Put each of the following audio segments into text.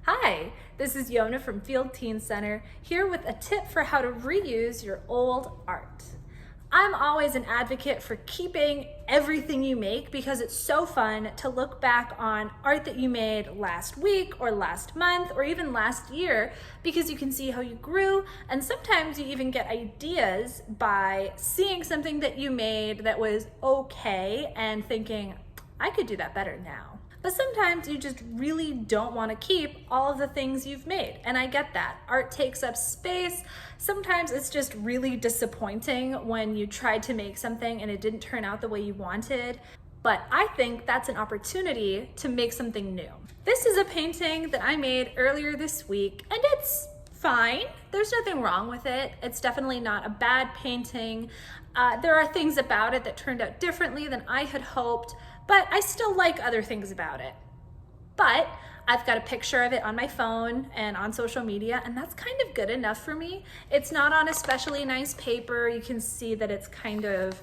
Hi, this is Yona from Field Teen Center, here with a tip for how to reuse your old art. I'm always an advocate for keeping everything you make because it's so fun to look back on art that you made last week or last month or even last year, because you can see how you grew, and sometimes you even get ideas by seeing something that you made that was okay and thinking, I could do that better now. But sometimes you just really don't want to keep all of the things you've made. And I get that. Art takes up space. Sometimes it's just really disappointing when you tried to make something and it didn't turn out the way you wanted. But I think that's an opportunity to make something new. This is a painting that I made earlier this week, and it's fine. There's nothing wrong with it. It's definitely not a bad painting. There are things about it that turned out differently than I had hoped, but I still like other things about it. But I've got a picture of it on my phone and on social media, and that's kind of good enough for me. It's not on especially nice paper. You can see that it's kind of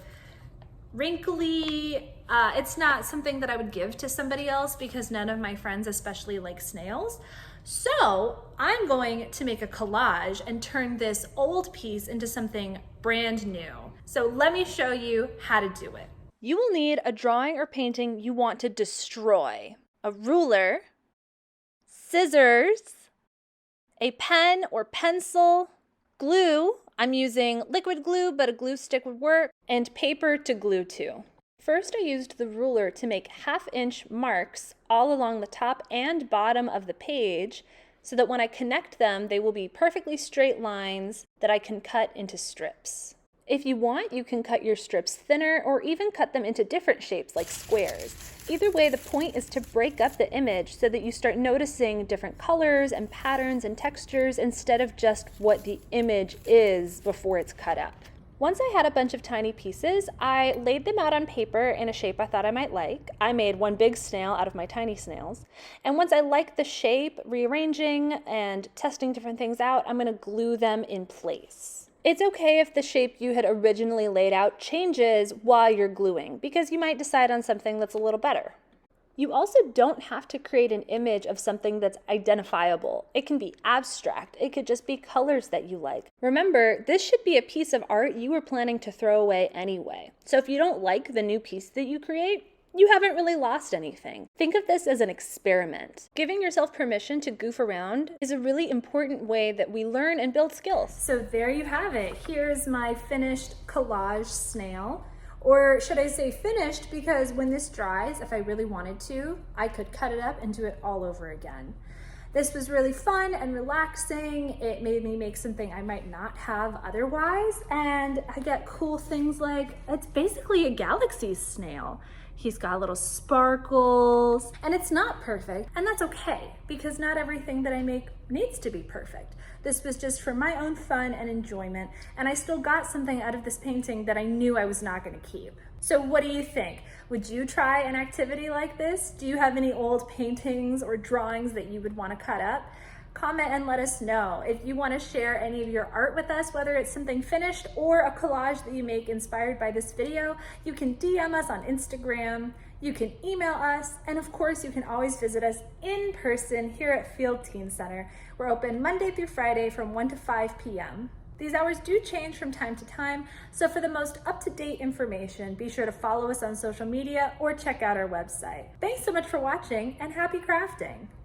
wrinkly. It's not something that I would give to somebody else because none of my friends especially like snails. So I'm going to make a collage and turn this old piece into something brand new. So let me show you how to do it. You will need a drawing or painting you want to destroy, a ruler, scissors, a pen or pencil, glue. I'm using liquid glue, but a glue stick would work, and paper to glue to. First, I used the ruler to make 1/2-inch marks all along the top and bottom of the page so that when I connect them, they will be perfectly straight lines that I can cut into strips. If you want, you can cut your strips thinner or even cut them into different shapes like squares. Either way, the point is to break up the image so that you start noticing different colors and patterns and textures instead of just what the image is before it's cut up. Once I had a bunch of tiny pieces, I laid them out on paper in a shape I thought I might like. I made one big snail out of my tiny snails. And once I liked the shape, rearranging and testing different things out, I'm going to glue them in place. It's okay if the shape you had originally laid out changes while you're gluing, because you might decide on something that's a little better. You also don't have to create an image of something that's identifiable. It can be abstract. It could just be colors that you like. Remember, this should be a piece of art you were planning to throw away anyway. So if you don't like the new piece that you create, you haven't really lost anything. Think of this as an experiment. Giving yourself permission to goof around is a really important way that we learn and build skills. So there you have it. Here's my finished collage snail. Or should I say finished, because when this dries, if I really wanted to, I could cut it up and do it all over again. This was really fun and relaxing. It made me make something I might not have otherwise. And I get cool things like, it's basically a galaxy snail. He's got little sparkles, and it's not perfect, and that's okay, because not everything that I make needs to be perfect. This was just for my own fun and enjoyment, and I still got something out of this painting that I knew I was not going to keep. So what do you think? Would you try an activity like this? Do you have any old paintings or drawings that you would want to cut up? Comment and let us know. If you want to share any of your art with us, whether it's something finished or a collage that you make inspired by this video, you can DM us on Instagram, you can email us, and of course you can always visit us in person here at Field Teen Center. We're open Monday through Friday from 1 to 5 p.m. These hours do change from time to time, so for the most up-to-date information, be sure to follow us on social media or check out our website. Thanks so much for watching, and happy crafting!